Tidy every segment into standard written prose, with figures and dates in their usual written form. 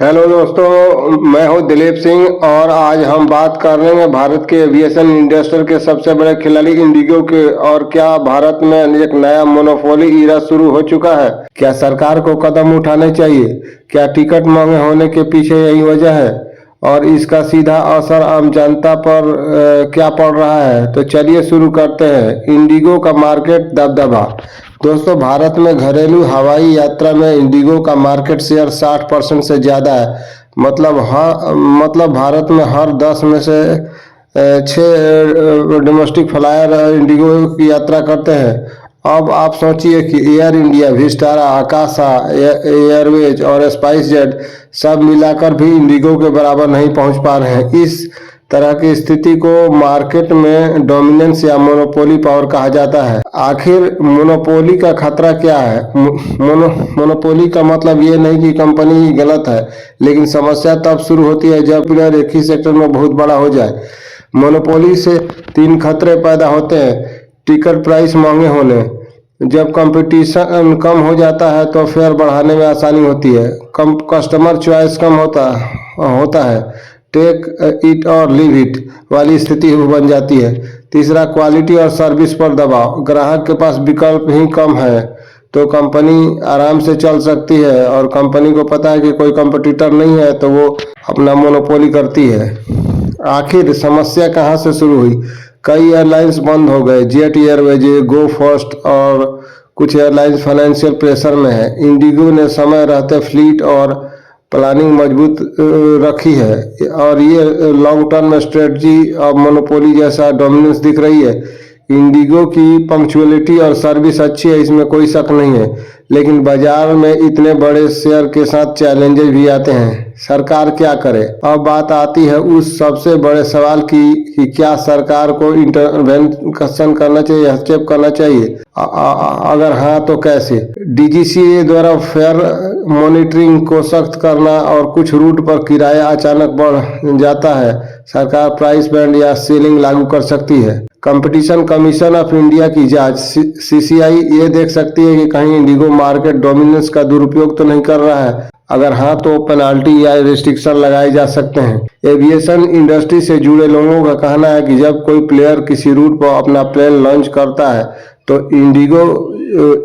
Hello दोस्तों, मैं हूं दिलीप सिंह और आज हम बात कर रहे हैं भारत के एविएशन इंडस्ट्री के सबसे बड़े खिलाड़ी इंडिगो के। और क्या भारत में एक नया मोनोपोली ईरा शुरू हो चुका है? क्या सरकार को कदम उठाने चाहिए? क्या टिकट महंगे होने के पीछे यही वजह है और इसका सीधा असर आम जनता पर क्या पड़ रहा है? तो चलिए शुरू करते हैं। इंडिगो का मार्केट दबदबा। दोस्तों, भारत में घरेलू हवाई यात्रा में इंडिगो का मार्केट शेयर 60% से ज़्यादा है। मतलब भारत में हर 10 में से 6 डोमेस्टिक फ्लायर इंडिगो की यात्रा करते हैं। अब आप सोचिए कि एयर इंडिया, विस्टारा, आकाशा एयरवेज और स्पाइस जेट सब मिलाकर भी इंडिगो के बराबर नहीं पहुंच पा रहे हैं। इस तरह की स्थिति को मार्केट में डोमिनेंस या मोनोपोली पावर कहा जाता है। आखिर मोनोपोली का खतरा क्या है? मोनोपोली का मतलब ये नहीं कि कंपनी गलत है, लेकिन समस्या तब शुरू होती है जब प्लेयर एक ही सेक्टर में बहुत बड़ा हो जाए। मोनोपोली से 3 खतरे पैदा होते हैं। टिकट प्राइस महंगे होने। जब कंपटीशन कम हो जाता है तो फेयर बढ़ाने में आसानी होती है। कस्टमर चॉइस कम होता है। टेक इट और लीव इट वाली स्थिति बन जाती है। तीसरा, क्वालिटी और सर्विस पर दबाव। ग्राहक के पास विकल्प ही कम है तो कंपनी आराम से चल सकती है, और कंपनी को पता है कि कोई कंपटीटर नहीं है तो वो अपना मोनोपोली करती है। आखिर समस्या कहाँ से शुरू हुई? कई एयरलाइंस बंद हो गए। जेट एयरवेज, गो फर्स्ट और कुछ एयरलाइंस फाइनेंशियल प्रेशर में है। इंडिगो ने समय रहते फ्लीट और प्लानिंग मजबूत रखी है और ये लॉन्ग टर्म स्ट्रेटजी अब मोनोपोली जैसा डोमिनेंस दिख रही है। इंडिगो की पंक्चुअलिटी और सर्विस अच्छी है, इसमें कोई शक नहीं है, लेकिन बाजार में इतने बड़े शेयर के साथ चैलेंजेस भी आते हैं। सरकार क्या करे? अब बात आती है उस सबसे बड़े सवाल की कि क्या सरकार को इंटरवेंशन करना चाहिए, हस्तक्षेप करना चाहिए? अगर हाँ तो कैसे? डीजीसीए द्वारा फेयर मॉनिटरिंग को सख्त करना, और कुछ रूट पर किराया अचानक बढ़ जाता है, सरकार प्राइस बैंड या सीलिंग लागू कर सकती है। कंपटीशन कमीशन ऑफ इंडिया की जांच। सीसीआई ये देख सकती है कि कहीं इंडिगो मार्केट डोमिनेंस का दुरुपयोग तो नहीं कर रहा है। अगर हाँ तो पेनाल्टी या रिस्ट्रिक्शन लगाए जा सकते हैं। एविएशन इंडस्ट्री से जुड़े लोगों का कहना है कि जब कोई प्लेयर किसी रूट पर अपना प्लेन लॉन्च करता है तो इंडिगो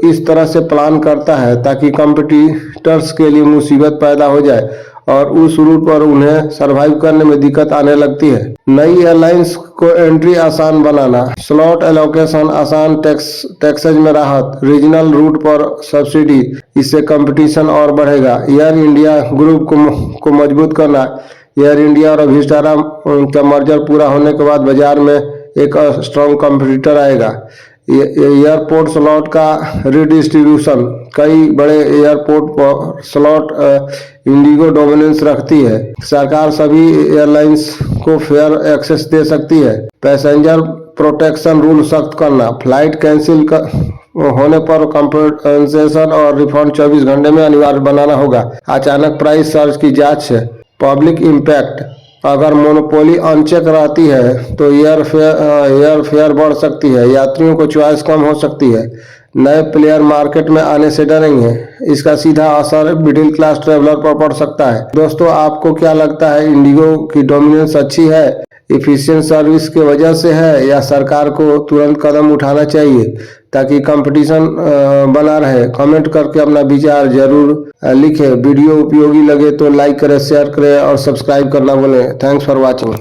इस तरह से प्लान करता है ताकि कंपटीटर्स के लिए मुसीबत पैदा हो जाए और उस रूट पर उन्हें सरवाइव करने में दिक्कत आने लगती है। नई एयरलाइंस को एंट्री आसान बनाना, स्लॉट एलोकेशन आसान, टैक्सेज में राहत, रीजनल रूट पर सब्सिडी, इससे कंपटीशन और बढ़ेगा। एयर इंडिया ग्रुप को मजबूत करना। एयर इंडिया और विस्टारा का मर्जर पूरा होने के बाद बाजार में एक स्ट्रॉन्ग कंपटीटर आएगा। एयरपोर्ट स्लॉट का रिडिस्ट्रीब्यूशन। कई बड़े एयरपोर्ट पर स्लॉट इंडिगो डोमिनेंस रखती है। सरकार सभी एयरलाइंस को फेयर एक्सेस दे सकती है। पैसेंजर प्रोटेक्शन रूल सख्त करना। फ्लाइट कैंसिल होने पर कंपनसेशन और रिफंड 24 घंटे में अनिवार्य बनाना होगा। अचानक प्राइस सर्ज की जांच है। Public impact. अगर मोनोपोली अनचेक रहती है तो एयर फेयर बढ़ सकती है, यात्रियों को चॉइस कम हो सकती है, नए प्लेयर मार्केट में आने से डरेंगे। इसका सीधा असर मिडिल क्लास ट्रेवलर पर पड़ सकता है। दोस्तों, आपको क्या लगता है? इंडिगो की डोमिनेंस अच्छी है, इफिशिएंट सर्विस की वजह से है, या सरकार को तुरंत कदम उठाना चाहिए ताकि कंपटीशन बना रहे? कमेंट करके अपना विचार जरूर लिखें। वीडियो उपयोगी लगे तो लाइक करें, शेयर करें और सब्सक्राइब करना भूलें। Thanks for watching.